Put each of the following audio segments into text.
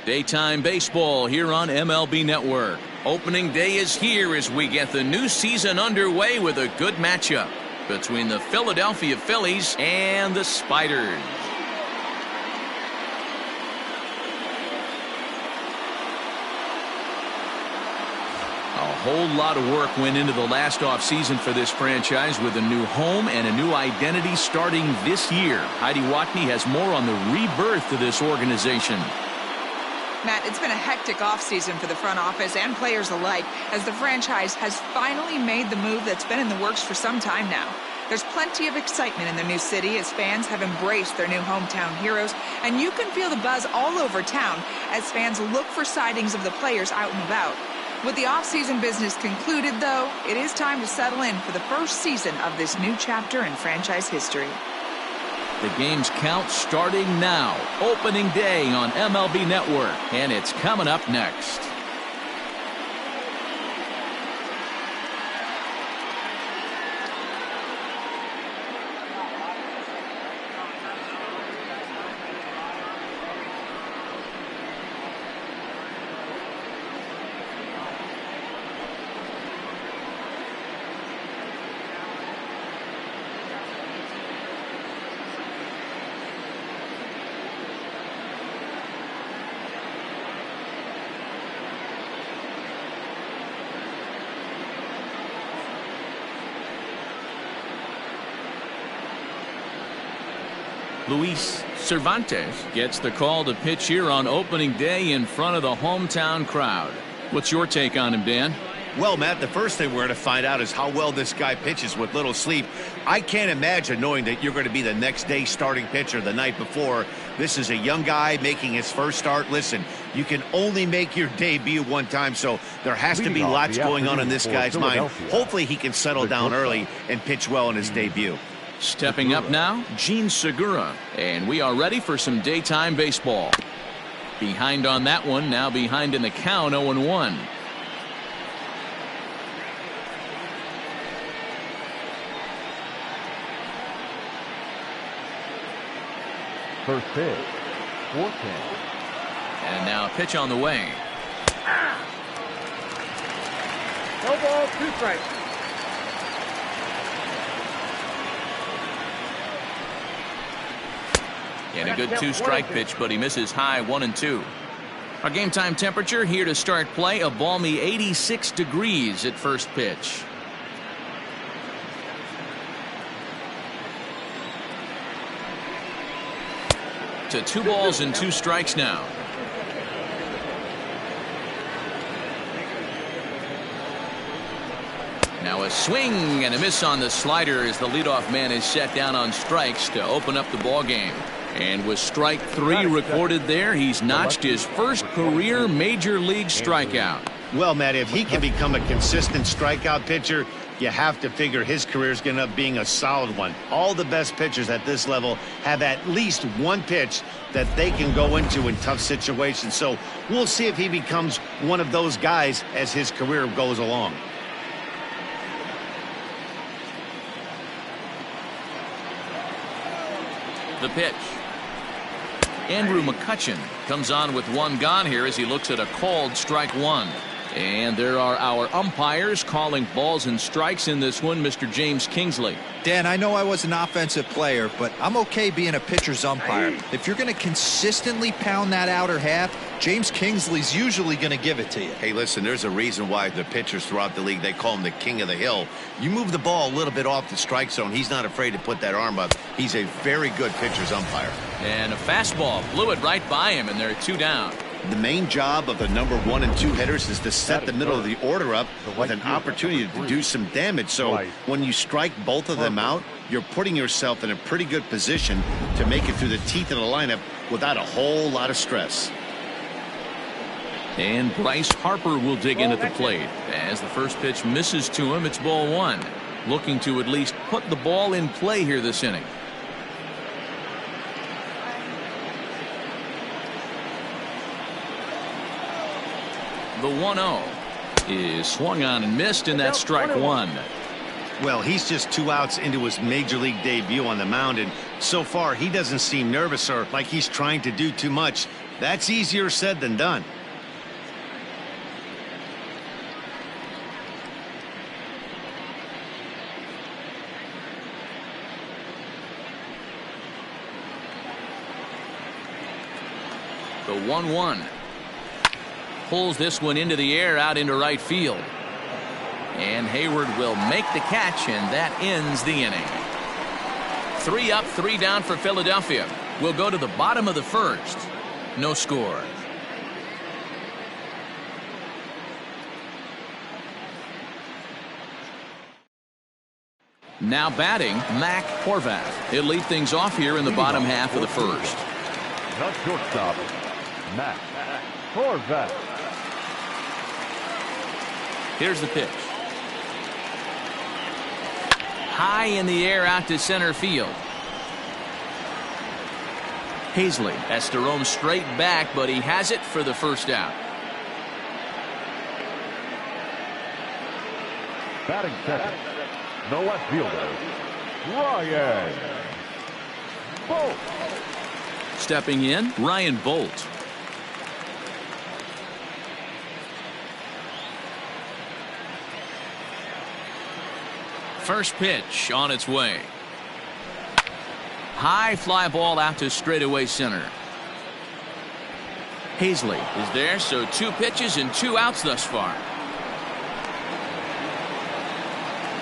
Daytime baseball here on MLB Network. Opening day is here as we get the new season underway with a good matchup between the Philadelphia Phillies and the Spiders. A whole lot of work went into the last offseason for this franchise with a new home and a new identity starting this year. Heidi Watney has more on the rebirth of this organization. Matt, it's been a hectic offseason for the front office and players alike as the franchise has finally made the move that's been in the works for some time now. There's plenty of excitement in the new city as fans have embraced their new hometown heroes, and you can feel the buzz all over town as fans look for sightings of the players out and about. With the offseason business concluded, though, it is time to settle in for the first season of this new chapter in franchise history. The game's count starting now. Opening day on MLB Network, and it's coming up next. Luis Cervantes gets the call to pitch here on opening day in front of the hometown crowd. What's your take on him, Dan? Well, Matt, the first thing we're going to find out is how well this guy pitches with little sleep. I can't imagine knowing that you're going to be the next day starting pitcher the night before. This is a young guy making his first start. Listen, you can only make your debut one time, so there has to be lots going on in this guy's mind. Hopefully he can settle down early and pitch well in his debut. Stepping up now, Gene Segura, and we are ready for some daytime baseball. Behind on that one, now behind in the count, 0-1. First pitch, 4-10. And now a pitch on the way. No ball, 2 strikes. And a good 2-strike pitch, but he misses high 1-2. Our game time temperature here to start play, a balmy 86 degrees at first pitch. To 2 balls and 2 strikes now. Now a swing and a miss on the slider as the leadoff man is set down on strikes to open up the ball game. And with strike 3 recorded there, he's notched his first career major league strikeout. Well, Matt, if he can become a consistent strikeout pitcher, you have to figure his career is going to end up being a solid one. All the best pitchers at this level have at least one pitch that they can go into in tough situations. So we'll see if he becomes one of those guys as his career goes along. The pitch. Andrew McCutchen comes on with 1 gone here as he looks at a called strike 1. And there are our umpires calling balls and strikes in this one, Mr. James Kingsley. Dan, I know I was an offensive player, but I'm okay being a pitcher's umpire. If you're going to consistently pound that outer half, James Kingsley's usually going to give it to you. Hey, listen, there's a reason why the pitchers throughout the league, they call him the king of the hill. You move the ball a little bit off the strike zone, he's not afraid to put that arm up. He's a very good pitcher's umpire. And a fastball blew it right by him, and there are 2 down. The main job of the number 1 and 2 hitters is to set the middle of the order up with an opportunity to do some damage. So when you strike both of them out, you're putting yourself in a pretty good position to make it through the teeth of the lineup without a whole lot of stress. And Bryce Harper will dig in at the plate. As the first pitch misses to him, it's ball 1. Looking to at least put the ball in play here this inning. The 1-0 is swung on and missed, and that's strike 1. Well, he's just 2 outs into his major league debut on the mound, and so far he doesn't seem nervous or like he's trying to do too much. That's easier said than done. The 1-1. Pulls this one into the air out into right field. And Hayward will make the catch, and that ends the inning. 3 up, 3 down for Philadelphia. We'll go to the bottom of the first. No score. Now batting, Mac Horvath. He'll lead things off here in the bottom half of the first. The shortstop, Mac Horvath. Here's the pitch. High in the air out to center field. Hazley has to roam straight back, but he has it for the first out. Batting second, the left fielder, Ryan Bolt. Stepping in, Ryan Bolt. First pitch on its way. High fly ball out to straightaway center. Hazley is there, so 2 pitches and 2 outs thus far.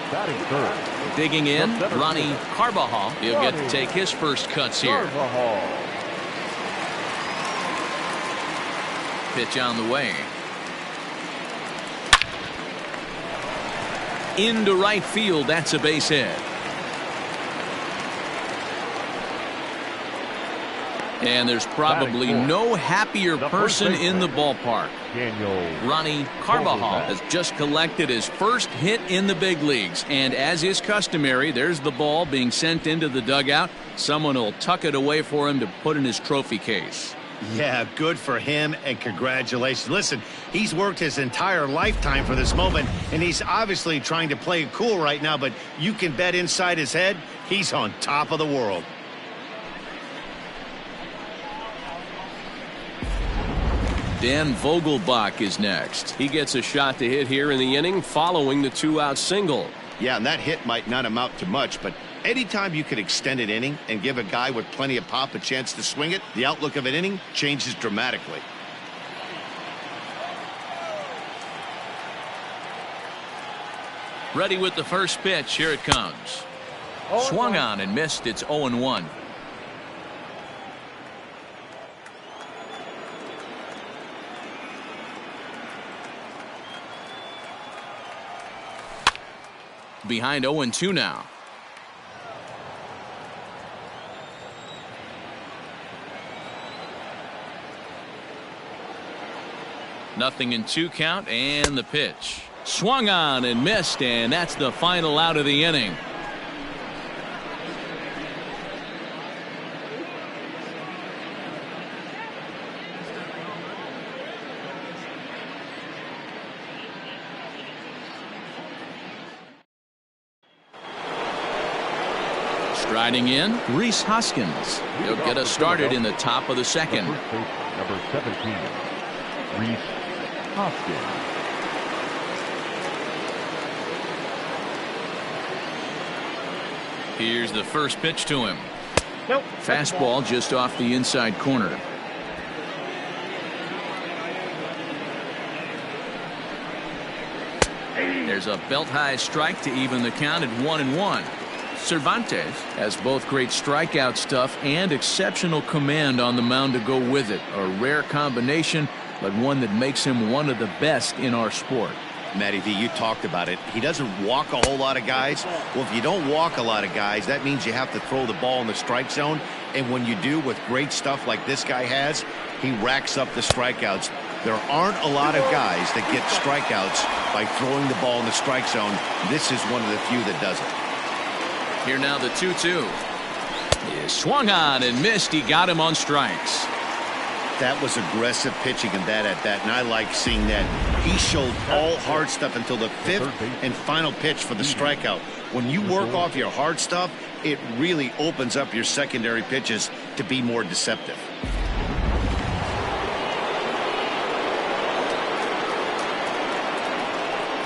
Batting third, Digging in, Ronnie Carbajal. He'll get to take his first cuts here. Pitch on the way. Into right field, that's a base hit. And there's probably no happier person in the ballpark. Ronnie Carbajal has just collected his first hit in the big leagues. And as is customary, there's the ball being sent into the dugout. Someone will tuck it away for him to put in his trophy case. Yeah, good for him, and congratulations. Listen, he's worked his entire lifetime for this moment, and he's obviously trying to play it cool right now, but you can bet inside his head, he's on top of the world. Dan Vogelbach is next. He gets a shot to hit here in the inning following the 2-out single. Yeah, and that hit might not amount to much, but anytime you can extend an inning and give a guy with plenty of pop a chance to swing it, the outlook of an inning changes dramatically. Ready with the first pitch. Here it comes. Swung on and missed. It's 0-1. Behind 0-2 now. Nothing in 2 count, and the pitch. Swung on and missed, and that's the final out of the inning. Striding in, Rhys Hoskins. He'll get us started in the top of the second. Number 17, Rhys Hoskins. Here's the first pitch to him. Nope. Fastball just off the inside corner. There's a belt-high strike to even the count at 1-1. Cervantes has both great strikeout stuff and exceptional command on the mound to go with it. A rare combination, but one that makes him one of the best in our sport. Matty V, you talked about it. He doesn't walk a whole lot of guys. Well, if you don't walk a lot of guys, that means you have to throw the ball in the strike zone. And when you do, with great stuff like this guy has, he racks up the strikeouts. There aren't a lot of guys that get strikeouts by throwing the ball in the strike zone. This is one of the few that does it. Here now the 2-2. He swung on and missed. He got him on strikes. That was aggressive pitching and bad at that, and I like seeing that. He showed all hard stuff until the 5th and final pitch for the strikeout. When you work off your hard stuff, it really opens up your secondary pitches to be more deceptive.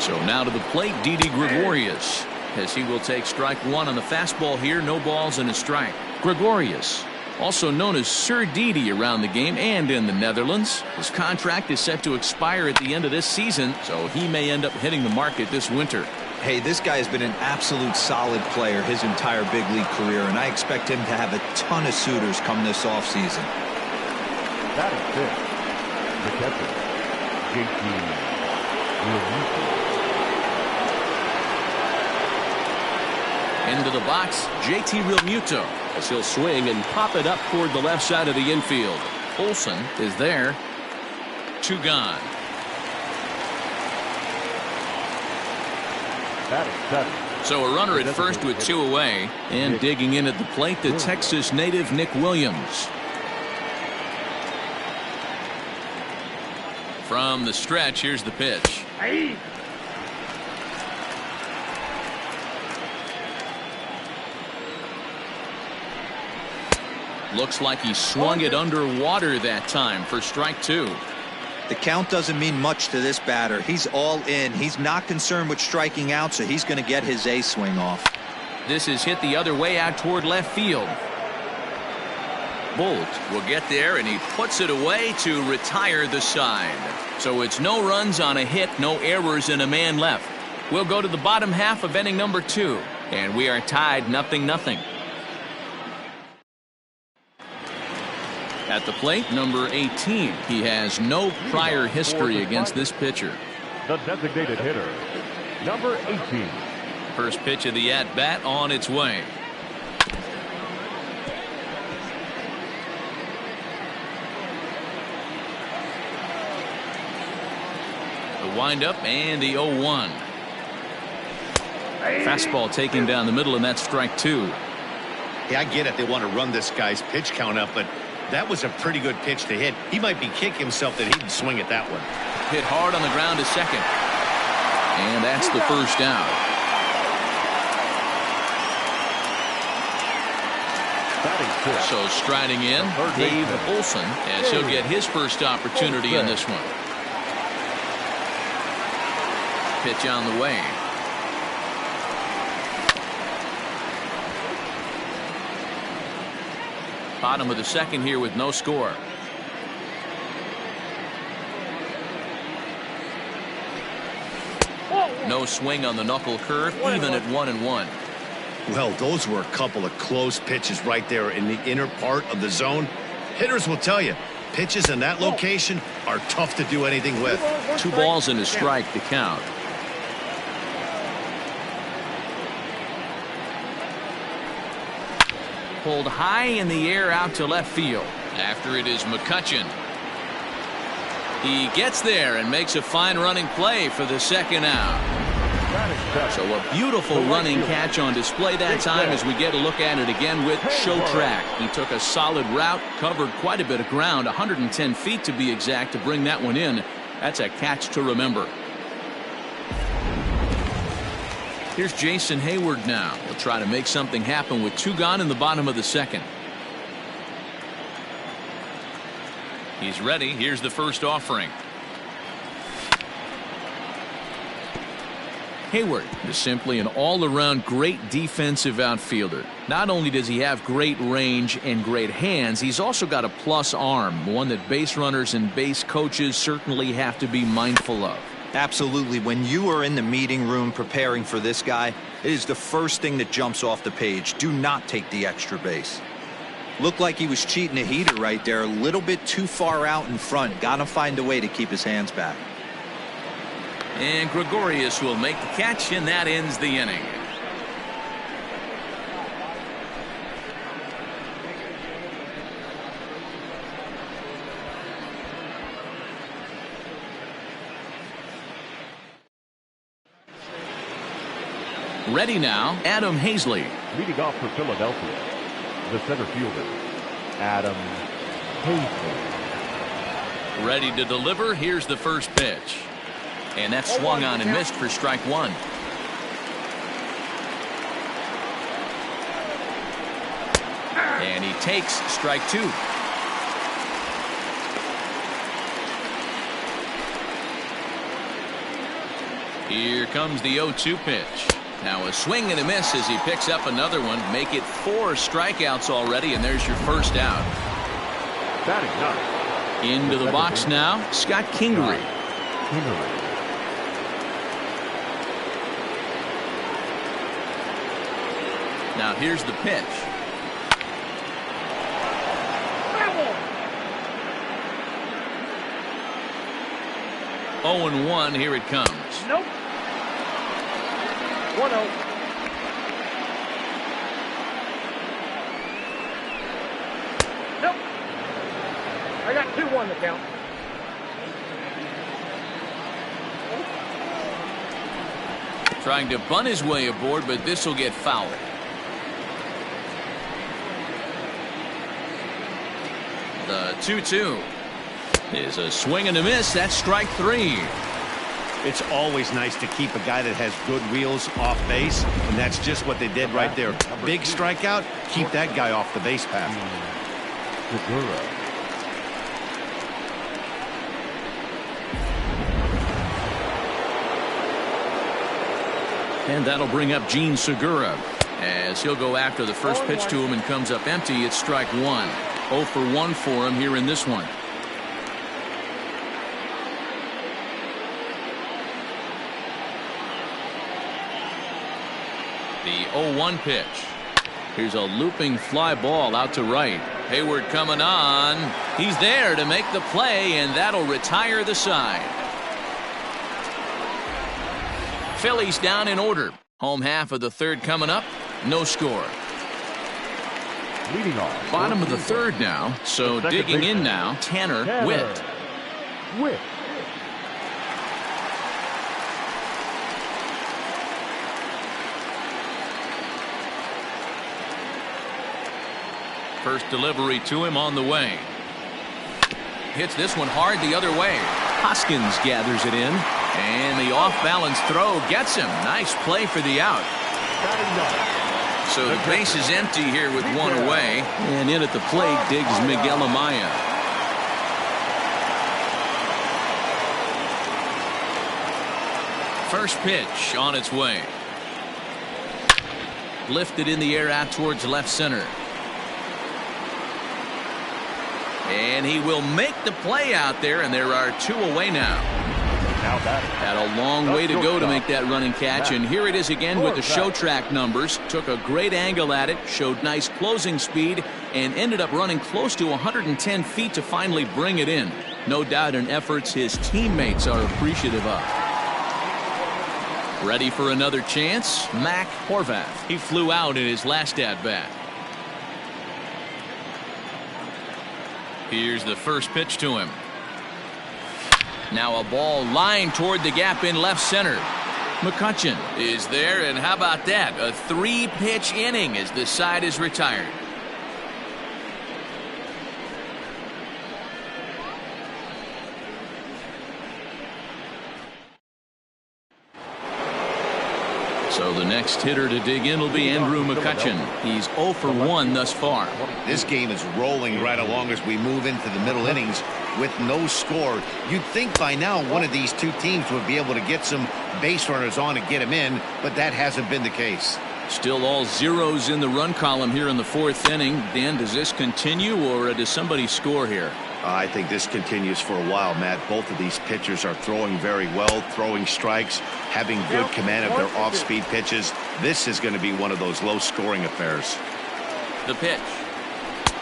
So now to the plate, Didi Gregorius, as he will take strike one on the fastball here. No balls and a strike. Gregorius, also known as Sir Didi around the game and in the Netherlands. His contract is set to expire at the end of this season, so he may end up hitting the market this winter. Hey, this guy has been an absolute solid player his entire big league career, and I expect him to have a ton of suitors come this offseason. That is fifth. The catcher, JT Realmuto. Into the box, JT Realmuto, as he'll swing and pop it up toward the left side of the infield. Olsen is there. 2 gone. That is seven. So a runner at first with 2 away, and digging in at the plate, the Texas native Nick Williams. From the stretch, here's the pitch. Looks like he swung it underwater that time for strike 2. The count doesn't mean much to this batter. He's all in. He's not concerned with striking out, so he's going to get his A swing off. This is hit the other way out toward left field. Bolt will get there, and he puts it away to retire the side. So it's no runs on a hit, no errors, and a man left. We'll go to the bottom half of inning number 2, and we are tied 0-0. At the plate, number 18. He has no prior history against this pitcher. The designated hitter, number 18. First pitch of the at-bat on its way. The windup and the 0-1. Fastball taken down the middle, and that's strike 2. Yeah, I get it. They want to run this guy's pitch count up, but that was a pretty good pitch to hit. He might be kicking himself that he didn't swing at that one. Hit hard on the ground to second. And that's the first out. So striding in, Dave Olsen, as he'll get his first opportunity in this one. Pitch on the way. Bottom of the second here with no score. No swing on the knuckle curve, even at 1-1. Well, those were a couple of close pitches right there in the inner part of the zone. Hitters will tell you, pitches in that location are tough to do anything with. 2 balls and a strike to count. Pulled high in the air out to left field. After it is McCutchen. He gets there and makes a fine running play for the second out. So a beautiful running catch on display that time as we get a look at it again with Show Track. He took a solid route, covered quite a bit of ground, 110 feet to be exact, to bring that one in. That's a catch to remember. Here's Jason Hayward now. He'll try to make something happen with 2 gone in the bottom of the second. He's ready. Here's the first offering. Hayward is simply an all-around great defensive outfielder. Not only does he have great range and great hands, he's also got a plus arm, one that base runners and base coaches certainly have to be mindful of. Absolutely. When you are in the meeting room preparing for this guy, it is the first thing that jumps off the page. Do not take the extra base. Looked like he was cheating a heater right there, a little bit too far out in front. Got to find a way to keep his hands back. And Gregorius will make the catch, and that ends the inning. Ready now, Adam Hazley. Leading off for Philadelphia, the center fielder, Adam Hazley. Ready to deliver. Here's the first pitch. And that swung on and missed for strike 1. And he takes strike 2. Here comes the 0-2 pitch. Now a swing and a miss as he picks up another one. Make it 4 strikeouts already, and there's your first out. Batting ninth. Into the box now, Scott Kingery. Now here's the pitch. 0-1, here it comes. Nope. 1-0. Nope. I got 2-1 to count. Trying to bunt his way aboard, but this will get fouled. The 2-2 is a swing and a miss. That's strike 3. It's always nice to keep a guy that has good wheels off base, and that's just what they did right there. Big strikeout, keep that guy off the base path. And that'll bring up Gene Segura as he'll go after the first pitch to him and comes up empty. It's strike 1. 0 for 1 for him here in this one. The 0-1 pitch. Here's a looping fly ball out to right. Hayward coming on. He's there to make the play, and that'll retire the side. Phillies down in order. Home half of the third coming up. No score. Leading off. Bottom of the third now. So digging in now, Tanner Witt. First delivery to him on the way. Hits this one hard the other way. Hoskins gathers it in. And the off-balance throw gets him. Nice play for the out. So the base is empty here with one away. And in at the plate digs Miguel Amaya. First pitch on its way. Lifted in the air out towards left center. And he will make the play out there, and there are 2 away now. Had a long way to go to make that running catch, and here it is again with the show track numbers. Took a great angle at it, showed nice closing speed, and ended up running close to 110 feet to finally bring it in. No doubt in efforts his teammates are appreciative of. Ready for another chance? Mac Horvath. He flew out in his last at-bat. Here's the first pitch to him. Now a ball lined toward the gap in left center. McCutchen is there, and how about that? A 3-pitch inning as the side is retired. So the next hitter to dig in will be Andrew McCutchen. He's 0 for 1 thus far. This game is rolling right along as we move into the middle innings with no score. You'd think by now one of these two teams would be able to get some base runners on and get them in, but that hasn't been the case. Still all zeros in the run column here in the 4th inning. Dan, does this continue, or does somebody score here? I think this continues for a while, Matt. Both of these pitchers are throwing very well, throwing strikes, having good command of their off-speed pitches. This is going to be one of those low-scoring affairs. The pitch.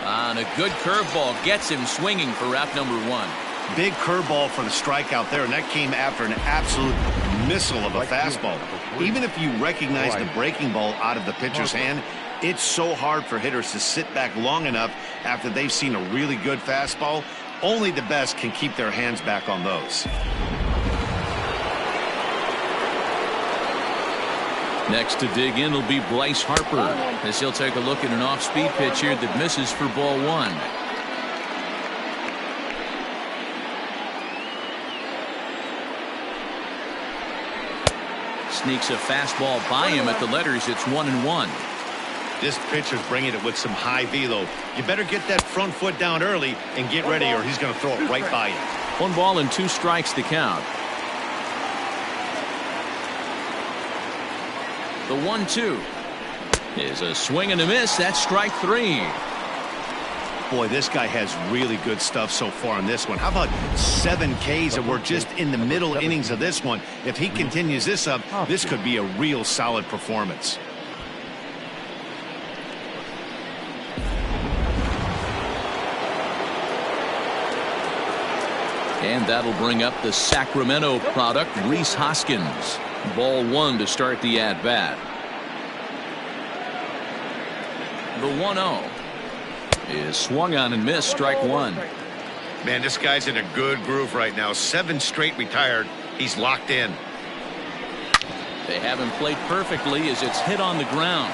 On a good curveball gets him swinging for wrap number 1. Big curveball for the strikeout there, and that came after an absolute missile of a fastball. Even if you recognize the breaking ball out of the pitcher's hand, it's so hard for hitters to sit back long enough after they've seen a really good fastball. Only the best can keep their hands back on those. Next to dig in will be Bryce Harper, as he'll take a look at an off-speed pitch here that misses for ball 1. Sneaks a fastball by him at the letters. It's 1-1. This pitcher's bringing it with some high velo. You better get that front foot down early and get ready, or he's going to throw it right by you. 1 ball and 2 strikes to count. The 1-2 is a swing and a miss. That's strike 3. Boy, this guy has really good stuff so far in this one. How about 7 Ks, and we're just in the middle innings of this one. If he continues this up, this could be a real solid performance. And that'll bring up the Sacramento product, Rhys Hoskins. Ball 1 to start the at-bat. The 1-0 is swung on and missed, strike 1. Man, this guy's in a good groove right now. 7 straight retired. He's locked in. They have him played perfectly as it's hit on the ground.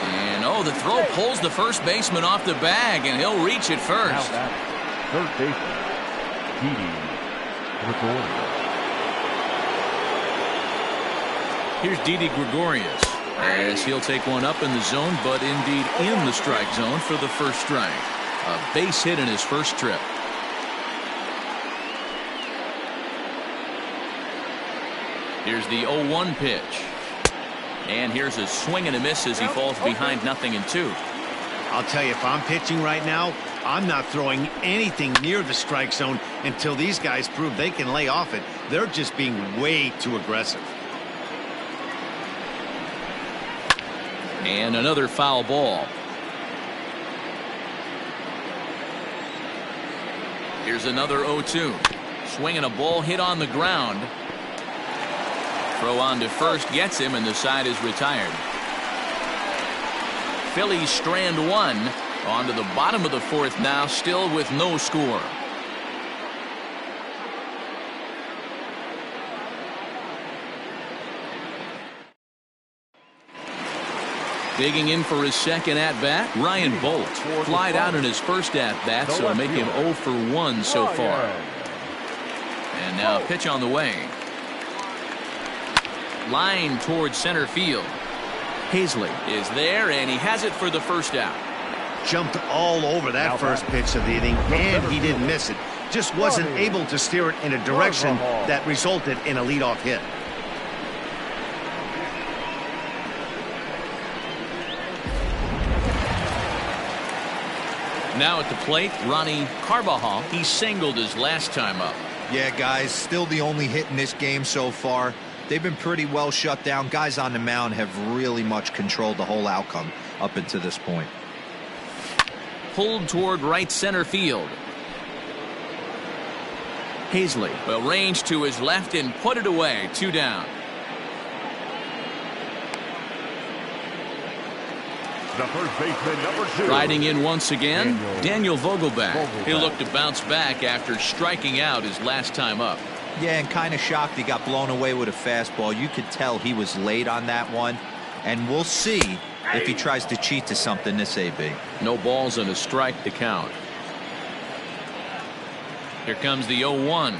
And oh, the throw pulls the first baseman off the bag, and he'll reach it first. Third baseman, Didi Gregorius. Here's Didi Gregorius as he'll take one up in the zone, but indeed in the strike zone for the first strike. A base hit in his first trip. Here's the 0-1 pitch. And here's a swing and a miss as he falls behind 0-2. I'll tell you, if I'm pitching right now, I'm not throwing anything near the strike zone until these guys prove they can lay off it. They're just being way too aggressive. And another foul ball. Here's another 0-2. Swinging a ball hit on the ground. Throw on to first gets him, and the side is retired. Phillies strand 1. On to the bottom of the 4th now, still with no score. Digging in for his second at-bat, Ryan Bolt. Flied out in his first at-bat, so make him 0 for 1 so far. And now a pitch on the way. Line towards center field. Hazley is there, and he has it for the first out. Jumped all over that first pitch of the inning, and he didn't miss it. Just wasn't able to steer it in a direction that resulted in a leadoff hit. Now at the plate, Ronnie Carvajal. He singled his last time up. Yeah, guys, still the only hit in this game so far. They've been pretty well shut down. Guys on the mound have really much controlled the whole outcome up until this point. Pulled toward right center field. Hazley will range to his left and put it away. 2 down. The first baseman, number 2. Riding in once again, Daniel Vogelbach. He'll look to bounce back after striking out his last time up. Yeah, and kind of shocked he got blown away with a fastball. You could tell he was late on that one. And we'll see if he tries to cheat to something this AB. No balls and a strike to count. Here comes the 0-1.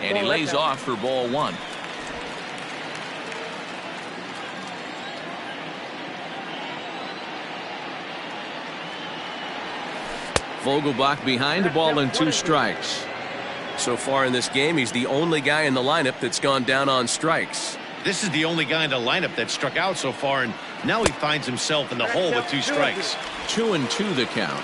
And he lays off for ball 1. Vogelbach behind, the ball and 2 strikes. So far in this game, he's the only guy in the lineup that's gone down on strikes. This is the only guy in the lineup that struck out so far, and now he finds himself in the hole with 2 strikes. 2-2 the count.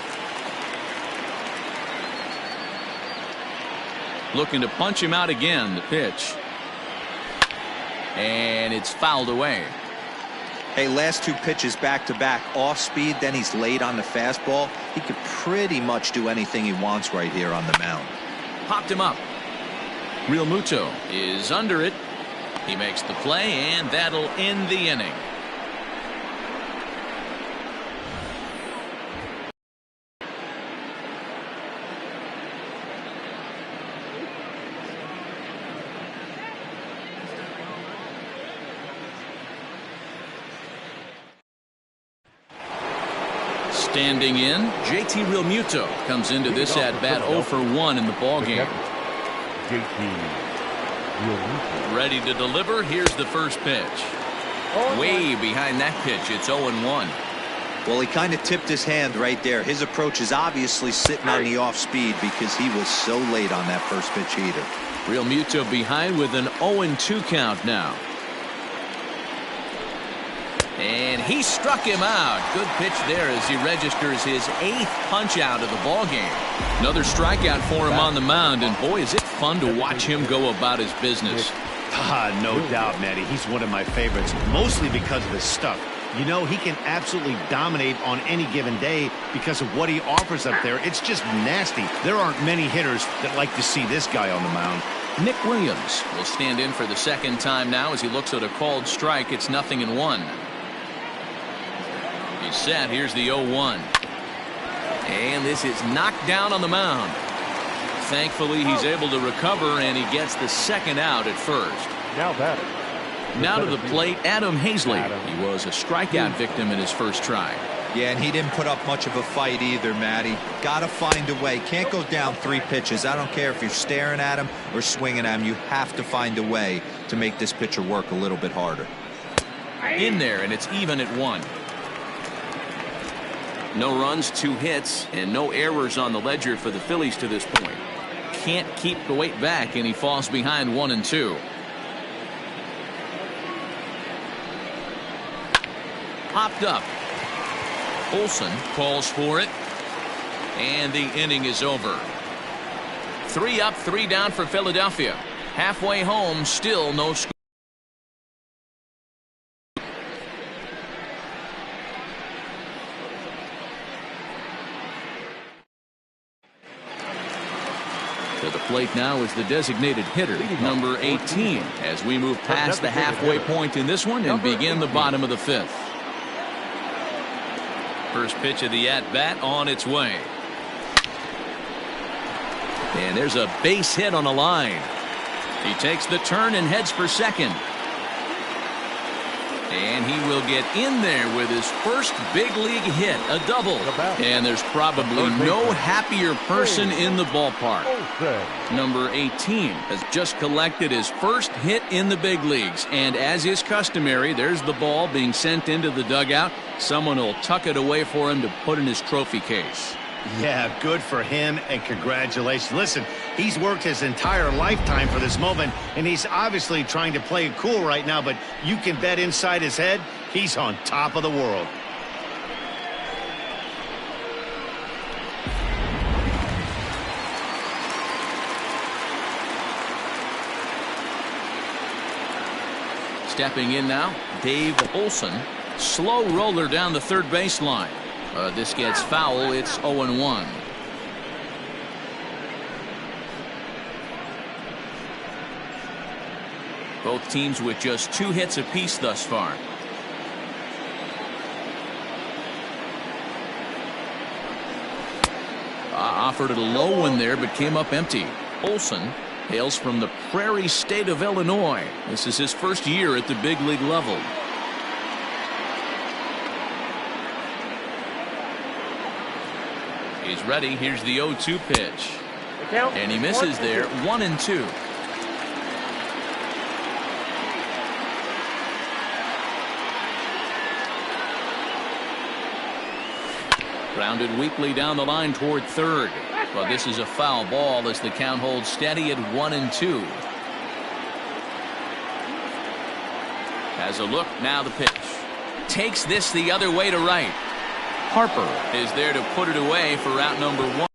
Looking to punch him out again. The pitch. And it's fouled away. Hey, last 2 pitches back-to-back off speed, then he's late on the fastball. He could pretty much do anything he wants right here on the mound. Popped him up. Real Muto is under it. He makes the play, and that'll end the inning. Standing in, JT Realmuto comes into this at-bat 0 for 1 in the ballgame. Ready to deliver. Here's the first pitch. Way behind that pitch. It's 0-1. Well, he kind of tipped his hand right there. His approach is obviously sitting on the off speed because he was so late on that first pitch heater. Real Muto behind with an 0-2 count now. And he struck him out. Good pitch there as he registers his 8th punch out of the ball game. Another strikeout for him on the mound, and boy, is it fun to watch him go about his business. No doubt, Matty. He's one of my favorites, mostly because of his stuff. You know, he can absolutely dominate on any given day because of what he offers up there. It's just nasty. There aren't many hitters that like to see this guy on the mound. Nick Williams will stand in for the second time now as he looks at a called strike. It's 0-1. He's set. Here's the 0-1. And this is knocked down on the mound. Thankfully, he's able to recover, and he gets the second out at first. Now to the plate, Adam Hazley. He was a strikeout victim in his first try. Yeah, and he didn't put up much of a fight either, Matty. Got to find a way. Can't go down 3 pitches. I don't care if you're staring at him or swinging at him. You have to find a way to make this pitcher work a little bit harder. In there, and it's even at 1. No runs, 2 hits, and no errors on the ledger for the Phillies to this point. Can't keep the weight back, and he falls behind 1-2. Popped up. Olsen calls for it, and the inning is over. 3 up, 3 down for Philadelphia. Halfway home, still no score. To the plate now is the designated hitter, number 18, as we move past the halfway point in this one and begin the bottom of the 5th. First pitch of the at-bat on its way. And there's a base hit on a line. He takes the turn and heads for second. And he will get in there with his first big league hit, a double. And there's probably no happier person in the ballpark. Number 18 has just collected his first hit in the big leagues. And as is customary, there's the ball being sent into the dugout. Someone will tuck it away for him to put in his trophy case. Yeah, good for him, and congratulations. Listen, he's worked his entire lifetime for this moment, and he's obviously trying to play it cool right now, but you can bet inside his head, he's on top of the world. Stepping in now, Dave Olsen. Slow roller down the third baseline. This gets foul. It's 0-1. Both teams with just 2 hits apiece thus far. Offered a low one there, but came up empty. Olsen hails from the prairie state of Illinois. This is his first year at the big league level. He's ready. Here's the 0-2 pitch. And he misses there. 1-2. Grounded weakly down the line toward third. But this is a foul ball as the count holds steady at 1-2. Has a look. Now the pitch. Takes this the other way to right. Harper is there to put it away for out number 1.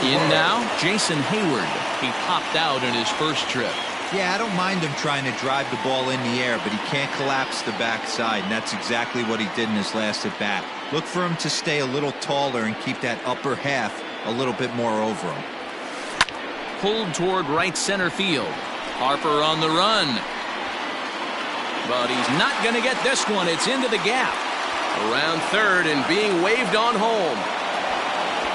In now, Jason Hayward. He popped out in his first trip. Yeah, I don't mind him trying to drive the ball in the air, but he can't collapse the backside, and that's exactly what he did in his last at bat. Look for him to stay a little taller and keep that upper half a little bit more over him. Pulled toward right center field. Harper on the run. But he's not going to get this one. It's into the gap. Around third and being waved on home.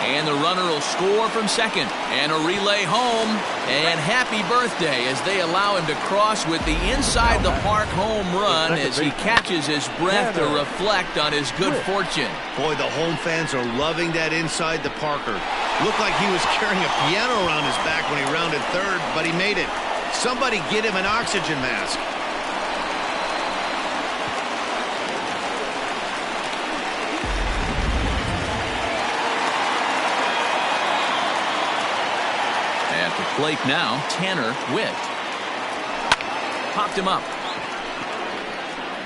And the runner will score from second. And a relay home. And happy birthday as they allow him to cross with the inside the park home run as he catches his breath to reflect on his good fortune. Boy, the home fans are loving that inside the Parker. Looked like he was carrying a piano around his back when he rounded third, but he made it. Somebody get him an oxygen mask. At the plate now, Tanner Witt. Popped him up.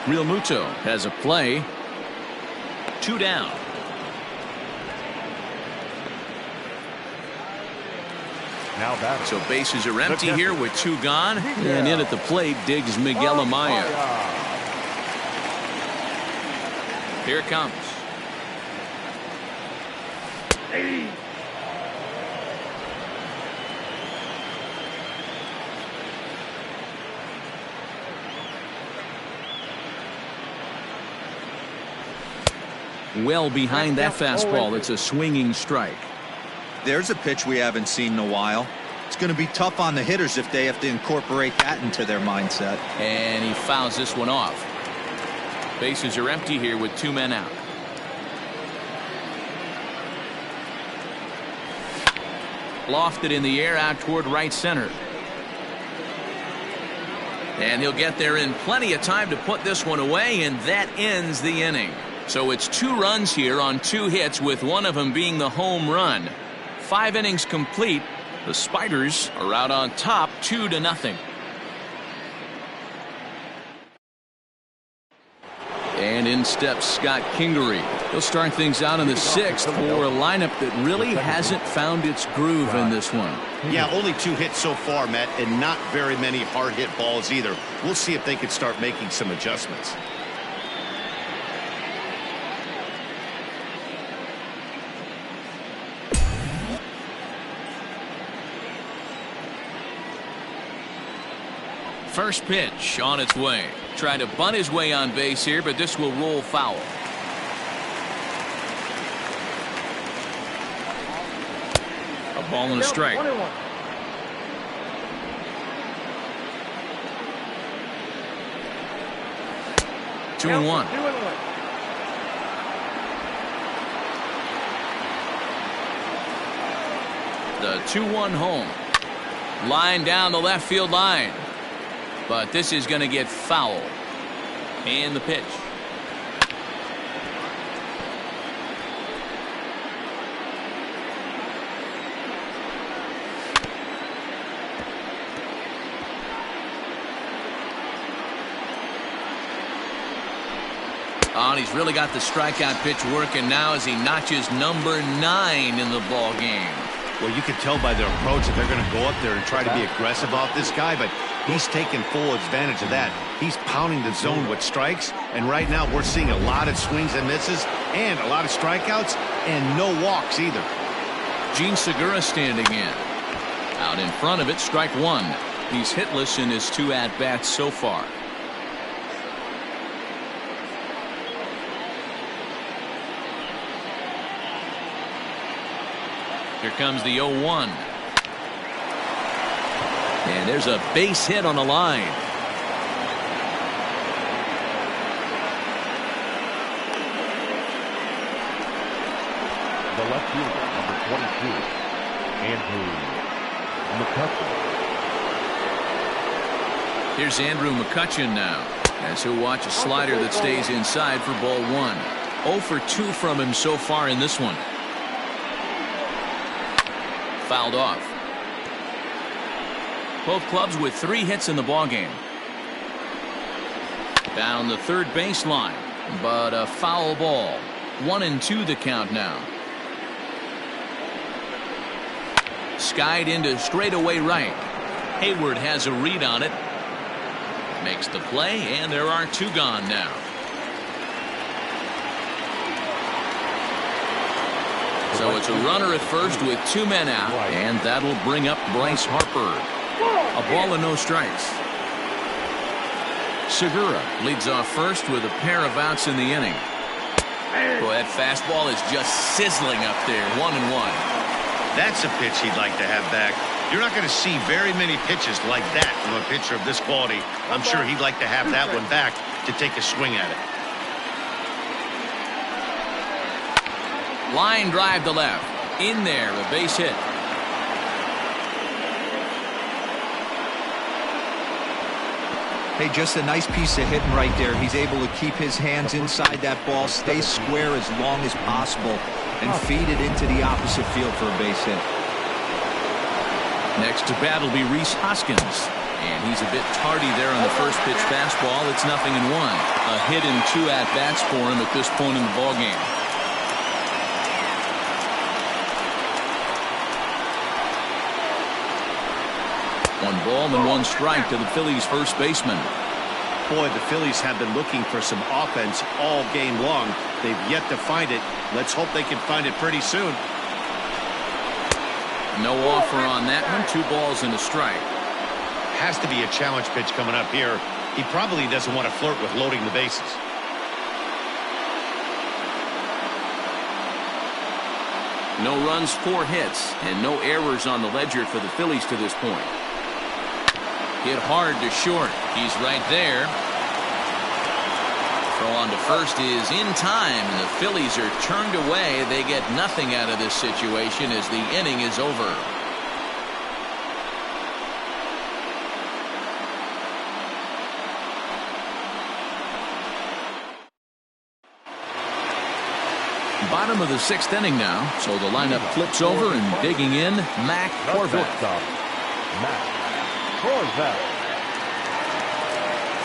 Real Muto has a play. 2 down. Now batting. So bases are empty here with 2 gone. And in at the plate digs Miguel Amaya. Here it comes. Well behind that fastball. It's a swinging strike. There's a pitch we haven't seen in a while. It's going to be tough on the hitters if they have to incorporate that into their mindset. And he fouls this one off. Bases are empty here with 2 men out. Lofted in the air out toward right center. And he'll get there in plenty of time to put this one away, and that ends the inning. So it's 2 runs here on 2 hits, with one of them being the home run. 5 innings complete. The Spiders are out on top 2-0. And in steps Scott Kingery. He'll start things out in the 6th for a lineup that really hasn't found its groove in this one. Yeah, only 2 hits so far, Matt, and not very many hard hit balls either. We'll see if they can start making some adjustments. First pitch on its way. Trying to bunt his way on base here, but this will roll foul. A ball and a strike. 21. Two and one. 2-1. The 2-1 home. Line down the left field line. But this is going to get foul. And the pitch. Oh, and he's really got the strikeout pitch working now as he notches number 9 in the ball game. Well, you can tell by their approach that they're going to go up there and try to be aggressive off this guy, but he's taking full advantage of that. He's pounding the zone with strikes, and right now we're seeing a lot of swings and misses and a lot of strikeouts and no walks either. Gene Segura standing in. Out in front of it, strike 1. He's hitless in his 2 at-bats so far. Here comes the 0-1. And there's a base hit on the line. The left fielder, number 22, Andrew McCutcheon. Here's Andrew McCutcheon now, as he'll watch a slider that stays inside for ball 1. 0 for 2 from him so far in this one. Fouled off. Both clubs with 3 hits in the ballgame. Down the third baseline, but a foul ball. 1-2 the count now. Skied into straightaway right. Hayward has a read on it. Makes the play, and there are 2 gone now. So it's a runner at first with 2 men out, and that'll bring up Bryce Harper. A ball and no strikes. Segura leads off first with a pair of outs in the inning. Boy, that fastball is just sizzling up there. 1-1. That's a pitch he'd like to have back. You're not going to see very many pitches like that from a pitcher of this quality. I'm sure he'd like to have that one back to take a swing at it. Line drive to left. In there, a base hit. Hey, just a nice piece of hitting right there. He's able to keep his hands inside that ball, stay square as long as possible, and feed it into the opposite field for a base hit. Next to bat will be Rhys Hoskins. And he's a bit tardy there on the first pitch fastball. It's 0-1. A hit and 2 at-bats for him at this point in the ballgame. One ball and 1 strike to the Phillies first baseman. Boy, the Phillies have been looking for some offense all game long. They've yet to find it. Let's hope they can find it pretty soon. No offer on that one. 2 balls and a strike. Has to be a challenge pitch coming up here. He probably doesn't want to flirt with loading the bases. No runs, 4 hits, and no errors on the ledger for the Phillies to this point. Hit hard to short. He's right there. Throw on to first is in time, and the Phillies are turned away. They get nothing out of this situation as the inning is over. Bottom of the 6th inning now, so the lineup flips over and digging in, Mac Horvath.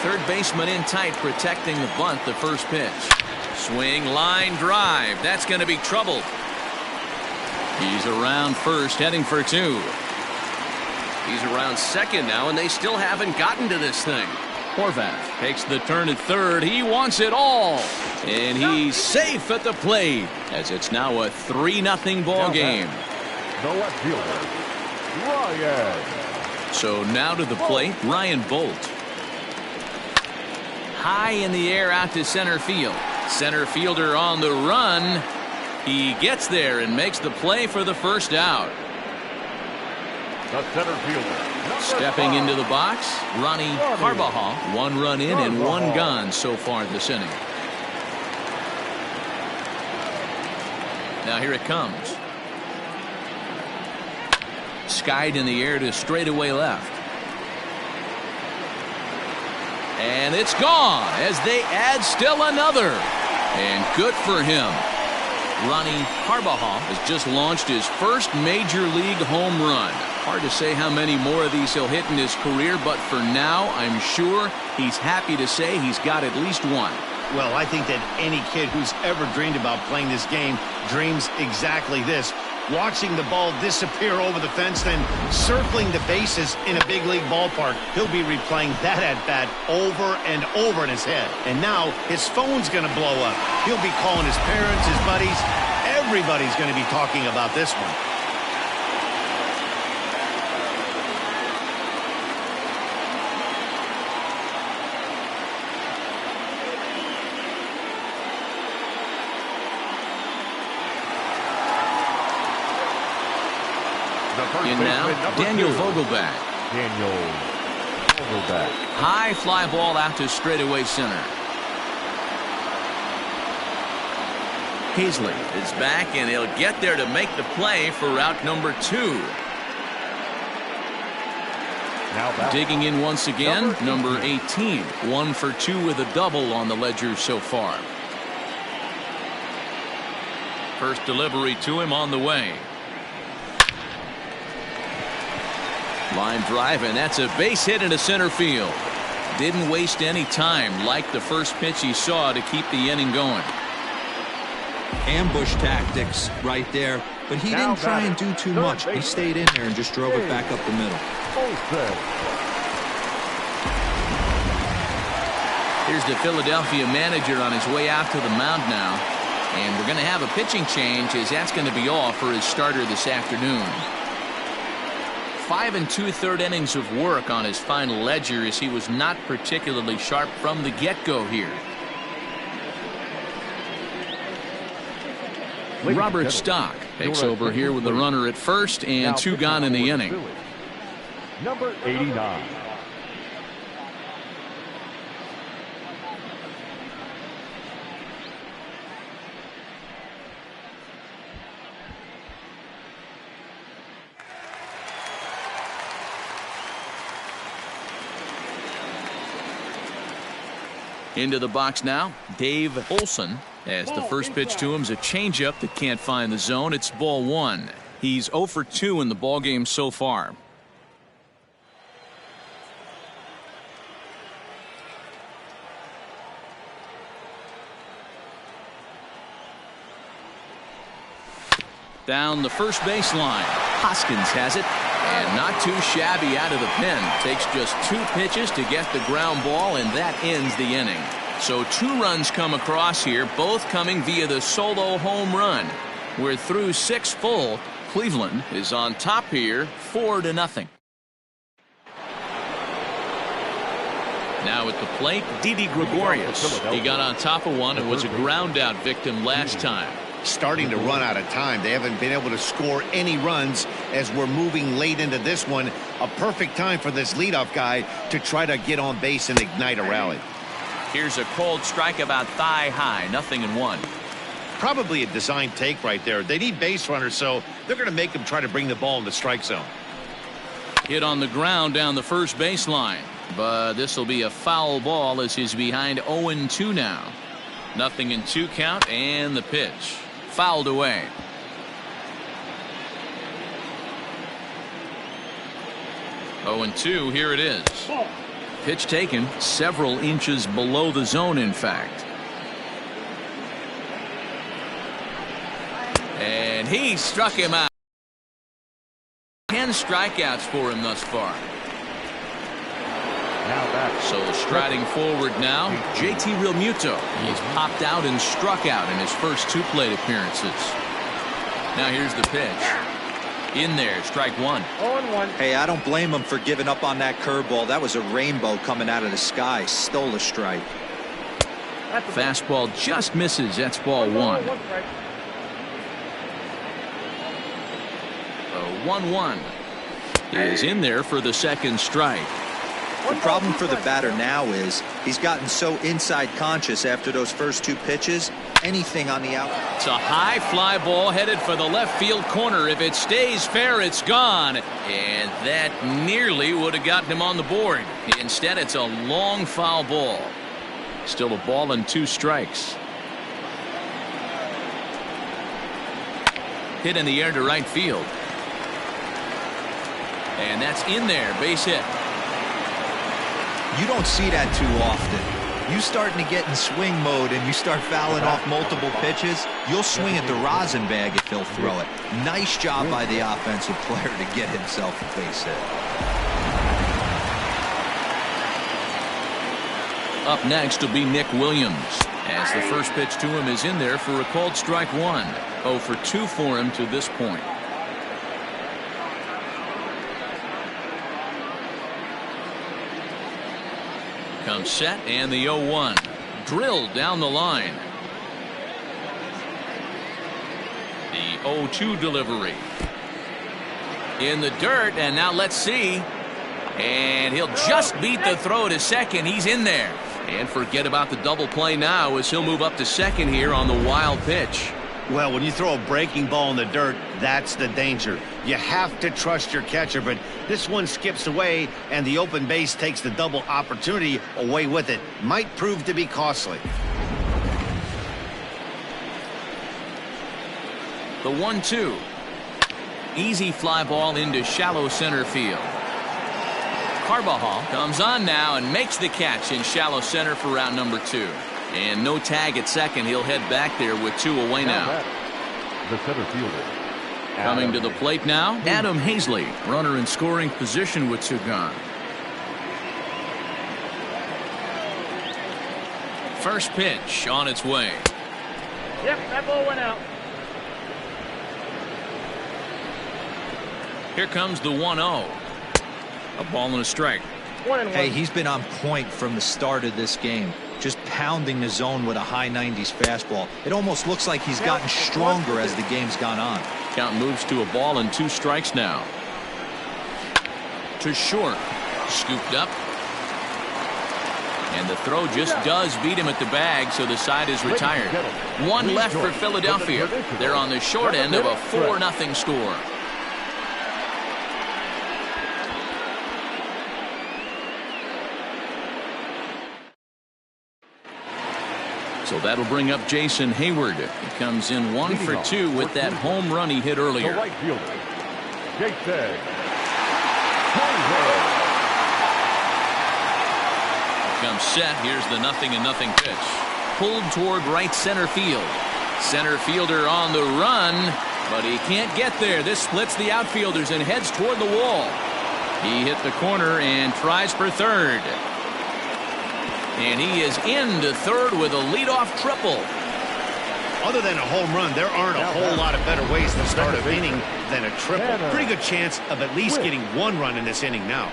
Third baseman in tight, protecting the bunt, the first pitch. Swing, line drive. That's going to be trouble. He's around first, heading for 2. He's around second now, and they still haven't gotten to this thing. Horvath takes the turn at third. He wants it all. And he's safe at the plate as it's now a 3-0 ball game. The left fielder, Ryan. So now to the plate, Ryan Bolt. High in the air out to center field. Center fielder on the run. He gets there and makes the play for the first out. The center fielder. Stepping into the box, Ronnie Carbajal. 1 run in and 1 gone so far this inning. Now here it comes. Skied in the air to straightaway left. And it's gone as they add still another. And good for him. Ronnie Carbajal has just launched his first major league home run. Hard to say how many more of these he'll hit in his career, but for now, I'm sure he's happy to say he's got at least 1. Well, I think that any kid who's ever dreamed about playing this game dreams exactly this. Watching the ball disappear over the fence, then circling the bases in a big league ballpark. He'll be replaying that at-bat over and over in his head. And now his phone's going to blow up. He'll be calling his parents, his buddies. Everybody's going to be talking about this one. In now, Daniel Vogelback. High fly ball out to straightaway center. Paisley is back, and he'll get there to make the play for route number 2. Digging in once again, number 18. 1 for 2 with a double on the ledger so far. First delivery to him on the way. Line drive, and that's a base hit into center field. Didn't waste any time, like the first pitch he saw, to keep the inning going. Ambush tactics right there, but he didn't try and do too much. He stayed in there and just drove it back up the middle. Here's the Philadelphia manager on his way out to the mound now. And we're going to have a pitching change, as that's going to be all for his starter this afternoon. 5 2/3 innings of work on his final ledger, as he was not particularly sharp from the get-go here. Robert Stock takes over here with the runner at first and 2 gone in the inning. Number 89. Into the box now, Dave Olson, as the first pitch to him is a changeup that can't find the zone. It's ball 1. He's 0 for 2 in the ballgame so far. Down the first baseline. Hoskins has it. And not too shabby out of the pen. Takes just 2 pitches to get the ground ball, and that ends the inning. So 2 runs come across here, both coming via the solo home run. We're through 6 full. Cleveland is on top here, 4-0. Now at the plate, Didi Gregorius. He got on top of one and was a ground out victim last time. Starting to run out of time. They haven't been able to score any runs as we're moving late into this one. A perfect time for this leadoff guy to try to get on base and ignite a rally. Here's a cold strike about thigh high, 0-1. Probably a design take right there. They need base runners, so they're going to make them try to bring the ball in the strike zone. Hit on the ground down the first baseline, but this will be a foul ball as he's behind 0-2 now. 0-2 count, and the pitch fouled away. Oh, 0-2, here it is. Pitch taken several inches below the zone, in fact. And he struck him out. 10 strikeouts for him thus far. So striding forward now, JT Realmuto. He's popped out and struck out in his first 2 plate appearances. Now here's the pitch. In there, strike 1. 0-1. Hey, I don't blame him for giving up on that curveball. That was a rainbow coming out of the sky. Stole a strike. Fastball just misses. That's ball 1. 1-1 is in there for the second strike. The problem for the batter now is he's gotten so inside conscious after those first 2 pitches. Anything on the out. It's a high fly ball headed for the left field corner. If it stays fair, it's gone. And that nearly would have gotten him on the board. Instead, it's a long foul ball. Still a ball and 2 strikes. Hit in the air to right field. And that's in there. Base hit. You don't see that too often. You starting to get in swing mode and you start fouling off multiple pitches, you'll swing at the rosin bag if he'll throw it. Nice job by the offensive player to get himself a base hit. Up next will be Nick Williams, as the first pitch to him is in there for a called strike 1. 0 for 2 for him to this point. Comes set, and the 0-1 drilled down the line. The 0-2 delivery in the dirt, and now let's see, and he'll just beat the throw to second. He's in there, and forget about the double play now as he'll move up to second here on the wild pitch. Well, when you throw a breaking ball in the dirt, that's the danger. You have to trust your catcher, but this one skips away, and the open base takes the double opportunity away with it. Might prove to be costly. The 1-2. Easy fly ball into shallow center field. Carbajal comes on now and makes the catch in shallow center for round number 2. And no tag at second. He'll head back there with 2 away now. The center fielder. Coming to the plate now, Adam Hazley, runner in scoring position with 2 gone. First pitch on its way. Yep, that ball went out. Here comes the 1-0. A ball and a strike. 1-1. Hey, he's been on point from the start of this game. Just pounding the zone with a high 90s fastball. It almost looks like he's gotten stronger as the game's gone on. Count moves to a ball and 2 strikes now. To short. Scooped up. And the throw just does beat him at the bag, so the side is retired. 1 left for Philadelphia. They're on the short end of a 4-0 score. So that'll bring up Jason Hayward. He comes in 1 for 2 with that home run he hit earlier. The right fielder, Jason Hayward. Comes set. Here's the 0-0 pitch. Pulled toward right center field. Center fielder on the run. but he can't get there. This splits the outfielders and heads toward the wall. He hit the corner and tries for third. And he is into third with a leadoff triple. Other than a home run, there aren't a whole lot of better ways to start an inning than a triple. Pretty good chance of at least getting one run in this inning now.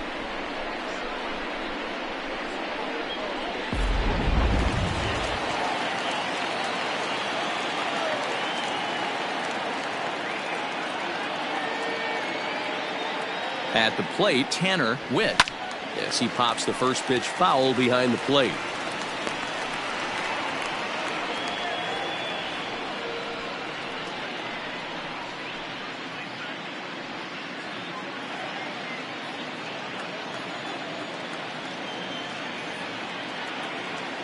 At the plate, Tanner Witt. Yes, he pops the first pitch foul behind the plate.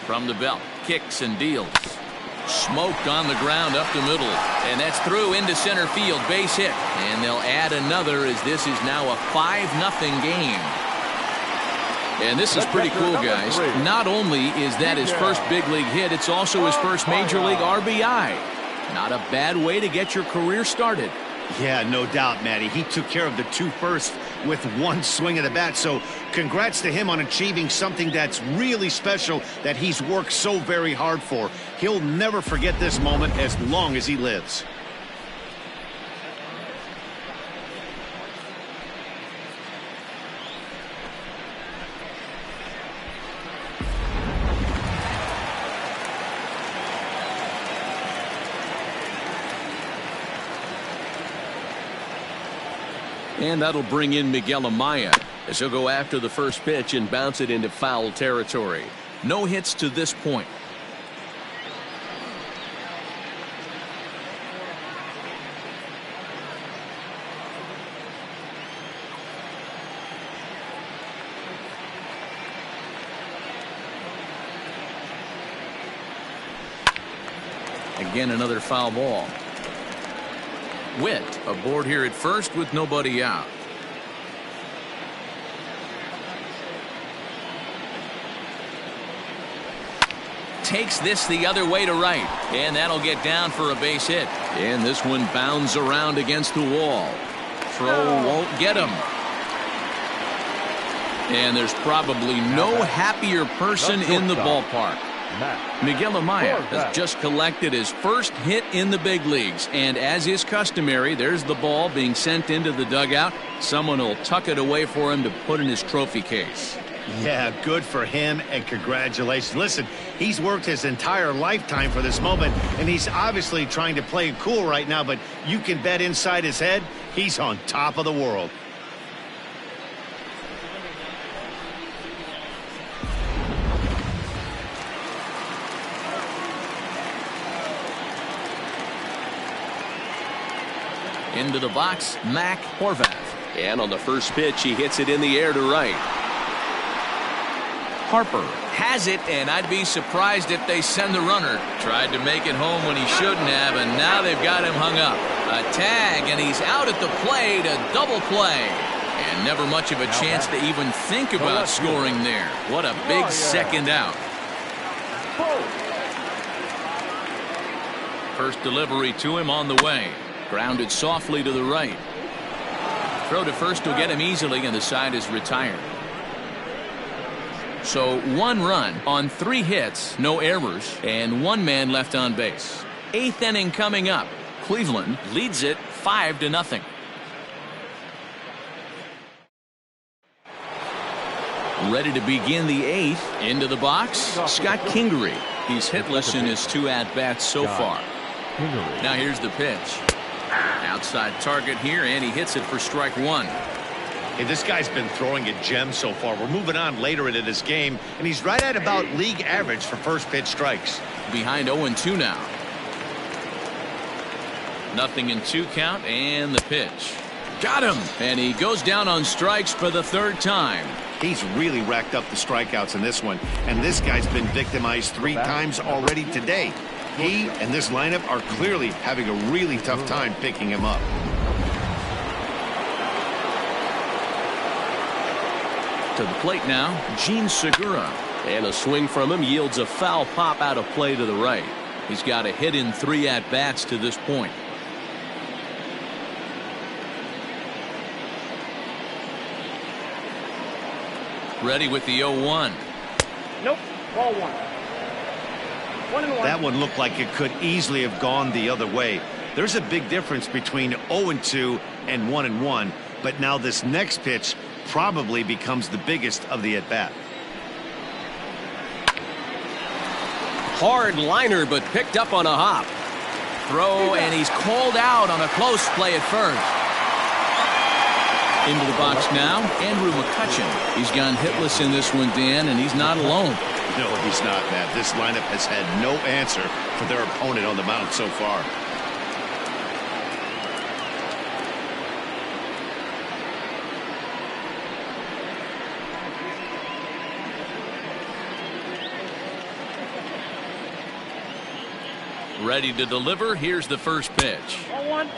From the belt, kicks and deals. Smoked on the ground up the middle, and that's through into center field, base hit, and they'll add another as this is now a 5-0 game. And this is pretty cool, guys. Not only is that his first big league hit, it's also his first major league RBI. Not a bad way to get your career started. Yeah, no doubt, Matty. He took care of the 2 first with one swing of the bat. So congrats to him on achieving something that's really special that he's worked so very hard for. He'll never forget this moment as long as he lives. And that'll bring in Miguel Amaya as he'll go after the first pitch and bounce it into foul territory. No hits to this point. Again, another foul ball. Witt aboard here at first with nobody out. Takes this the other way to right, and that'll get down for a base hit. And this one bounds around against the wall. Throw won't get him. And there's probably no happier person in the ballpark. Miguel Amaya has just collected his first hit in the big leagues, and as is customary, there's the ball being sent into the dugout. Someone will tuck it away for him to put in his trophy case. Yeah, good for him, and congratulations. Listen, he's worked his entire lifetime for this moment, and he's obviously trying to play it cool right now, but you can bet inside his head, he's on top of the world. Into the box, Mac Horvath. And on the first pitch, he hits it in the air to right. Harper has it, and I'd be surprised if they send the runner. Tried to make it home when he shouldn't have, and now they've got him hung up. A tag, and he's out at the plate, a double play. And never much of a chance to even think about scoring there. What a big second out. First delivery to him on the way. Grounded softly to the right. Throw to first will get him easily, and the side is retired. So 1 run on 3 hits, no errors, and 1 man left on base. 8th inning coming up. Cleveland leads it 5-0. Ready to begin the 8th. Into the box, Scott Kingery. He's hitless in his 2 at-bats so far. Now here's the pitch. Outside target here, and he hits it for strike 1. Hey, this guy's been throwing a gem so far. We're moving on later into this game, and he's right at about league average for first pitch strikes. Behind 0-2 now. 0-2 count, and the pitch. Got him! And he goes down on strikes for the 3rd time. He's really racked up the strikeouts in this one, and this guy's been victimized 3 times already today. He and this lineup are clearly having a really tough time picking him up. To the plate now, Gene Segura. And a swing from him yields a foul pop out of play to the right. He's got a hit in 3 at-bats to this point. Ready with the 0-1. Nope. Ball 1. 1-1. That one looked like it could easily have gone the other way. There's a big difference between 0-2 and 1-1, but now this next pitch probably becomes the biggest of the at-bat. Hard liner, but picked up on a hop. Throw, and he's called out on a close play at first. Into the box now, Andrew McCutchen. He's gone hitless in this one, Dan, and he's not alone. No, he's not, Matt. This lineup has had no answer for their opponent on the mound so far. Ready to deliver. Here's the first pitch. Ball 1.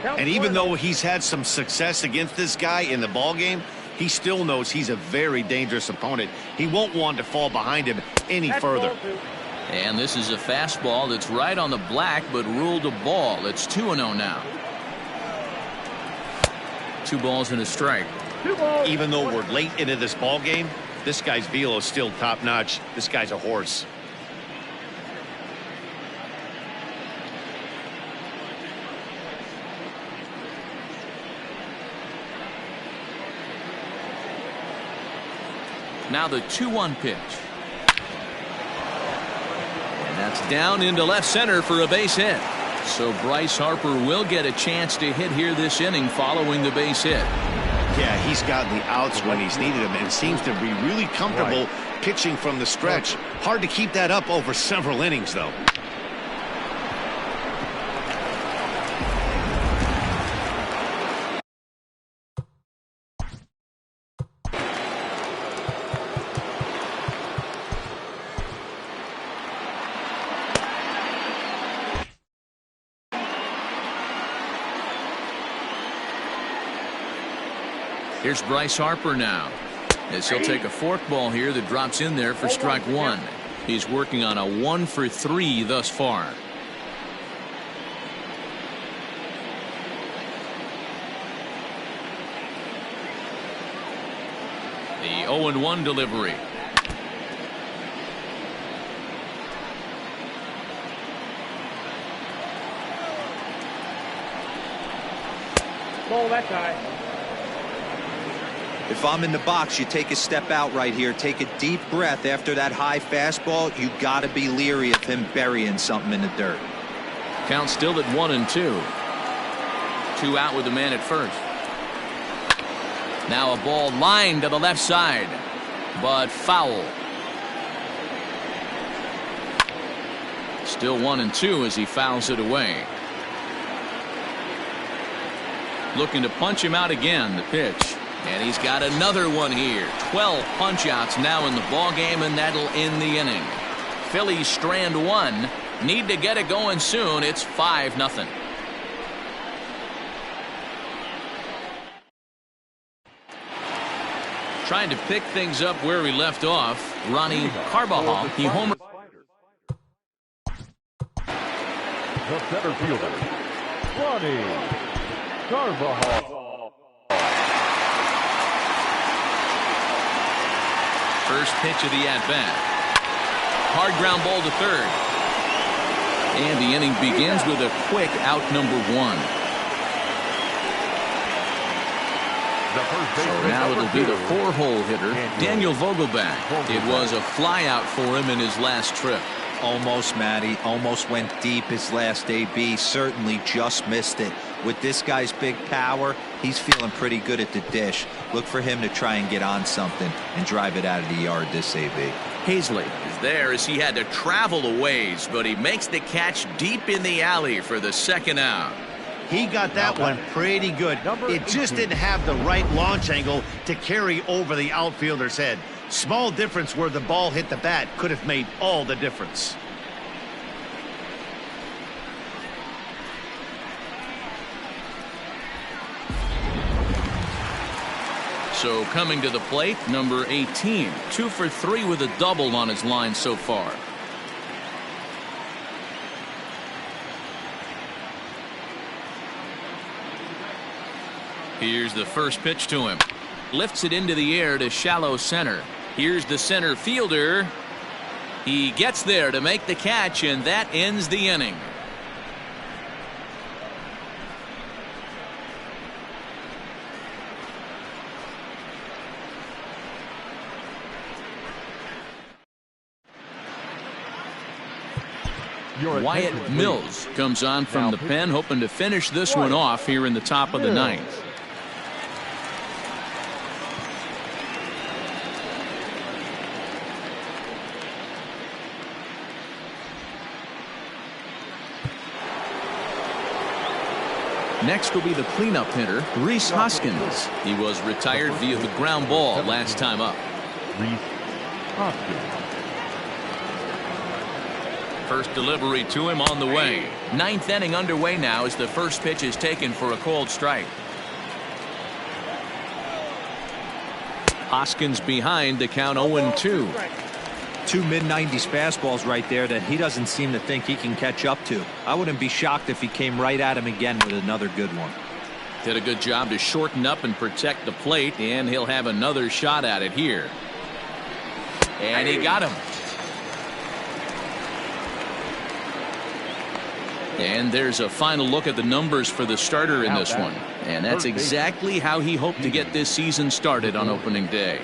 And even though he's had some success against this guy in the ball game, he still knows he's a very dangerous opponent. He won't want to fall behind him any further. And this is a fastball that's right on the black, but ruled a ball. It's 2-0 now. 2 balls and a strike. 2 balls. Even though we're late into this ball game, this guy's velo is still top notch. This guy's a horse. Now the 2-1 pitch. And that's down into left center for a base hit. So Bryce Harper will get a chance to hit here this inning following the base hit. Yeah, he's gotten the outs when he's needed them and seems to be really comfortable pitching from the stretch. Hard to keep that up over several innings, though. Here's Bryce Harper now, as he'll take a forkball here that drops in there for strike 1. He's working on a 1-for-3 thus far. The 0-1 delivery. Ball that guy. If I'm in the box, you take a step out right here. Take a deep breath after that high fastball. You got to be leery of him burying something in the dirt. Count still at 1-2. 2 out with the man at first. Now a ball lined to the left side, but foul. Still 1-2 as he fouls it away. Looking to punch him out again. The pitch. And he's got another one here. 12 punch-outs now in the ball game, and that'll end the inning. Phillies strand 1. Need to get it going soon. It's 5-0. Trying to pick things up where we left off. Ronnie Carbajal. He homered. The center fielder, Ronnie Carbajal. First pitch of the at-bat. Hard ground ball to third. And the inning begins with a quick out number 1. So now it'll be the 4-hole hitter, Daniel Vogelback. It was a flyout for him in his last trip. Almost, Matty. Almost went deep his last AB. Certainly just missed it. With this guy's big power, he's feeling pretty good at the dish. Look for him to try and get on something and drive it out of the yard this AB. Hazley is there as he had to travel a ways, but he makes the catch deep in the alley for the second out. He got that one pretty good. It just didn't have the right launch angle to carry over the outfielder's head. Small difference where the ball hit the bat could have made all the difference. So coming to the plate, number 18, 2 for 3 with a double on his line so far. Here's the first pitch to him. Lifts it into the air to shallow center. Here's the center fielder. He gets there to make the catch, and that ends the inning. Wyatt Mills comes on from the pen, hoping to finish this one off here in the top of the ninth. Next will be the cleanup hitter, Rhys Hoskins. He was retired via the ground ball last time up. Rhys Hoskins. First delivery to him on the way. Ninth inning underway now as the first pitch is taken for a called strike. Hoskins behind, the count 0-2. Two mid-90s fastballs right there that he doesn't seem to think he can catch up to. I wouldn't be shocked if he came right at him again with another good one. Did a good job to shorten up and protect the plate, and he'll have another shot at it here. And he got him. And there's a final look at the numbers for the starter in this one. And that's exactly how he hoped to get this season started on opening day.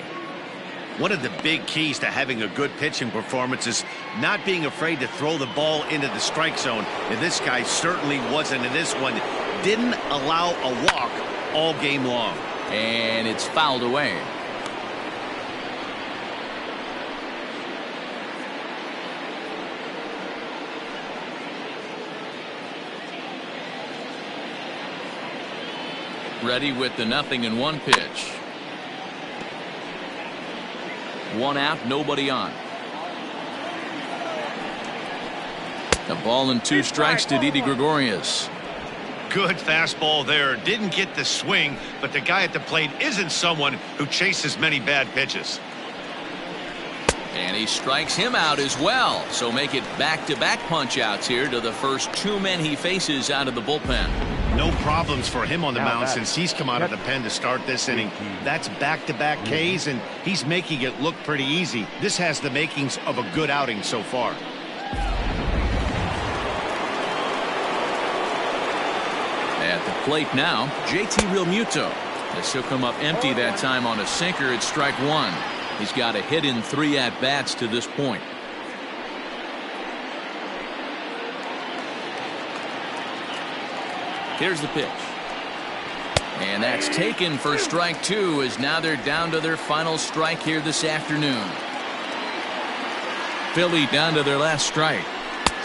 One of the big keys to having a good pitching performance is not being afraid to throw the ball into the strike zone. And this guy certainly wasn't in this one. Didn't allow a walk all game long. And it's fouled away. Ready with the 0-1 pitch. One out, nobody on. A ball and two strikes to Didi Gregorius. Good fastball there. Didn't get the swing, but the guy at the plate isn't someone who chases many bad pitches. And he strikes him out as well. So make it back-to-back punch-outs here to the first two men he faces out of the bullpen. No problems for him on the mound since he's come out of the pen to start this inning. That's back-to-back Ks, and he's making it look pretty easy. This has the makings of a good outing so far. At the plate now, JT Realmuto. This will come up empty that time on a sinker at strike one. He's got a hit in 3 at-bats to this point. Here's the pitch. And that's taken for strike two, as now they're down to their final strike here this afternoon. Philly down to their last strike.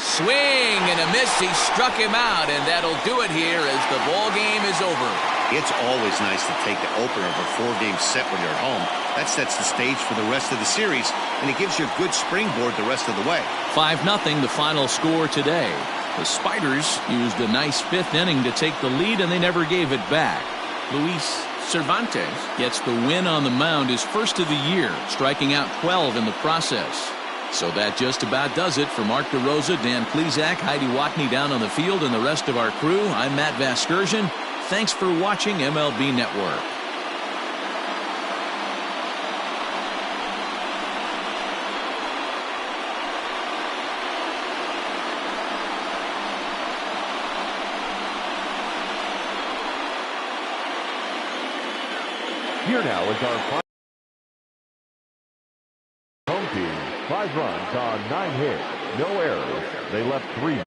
Swing and a miss. He struck him out, and that'll do it here as the ball game is over. It's always nice to take the opener of a 4-game set when you're at home. That sets the stage for the rest of the series, and it gives you a good springboard the rest of the way. 5-0 the final score today. The Spiders used a nice 5th inning to take the lead, and they never gave it back. Luis Cervantes gets the win on the mound, his first of the year, striking out 12 in the process. So that just about does it. For Mark DeRosa, Dan Plesac, Heidi Watney down on the field, and the rest of our crew, I'm Matt Vasgersian. Thanks for watching MLB Network. Here now is our final home team. 5 runs on 9 hits, no errors. They left 3.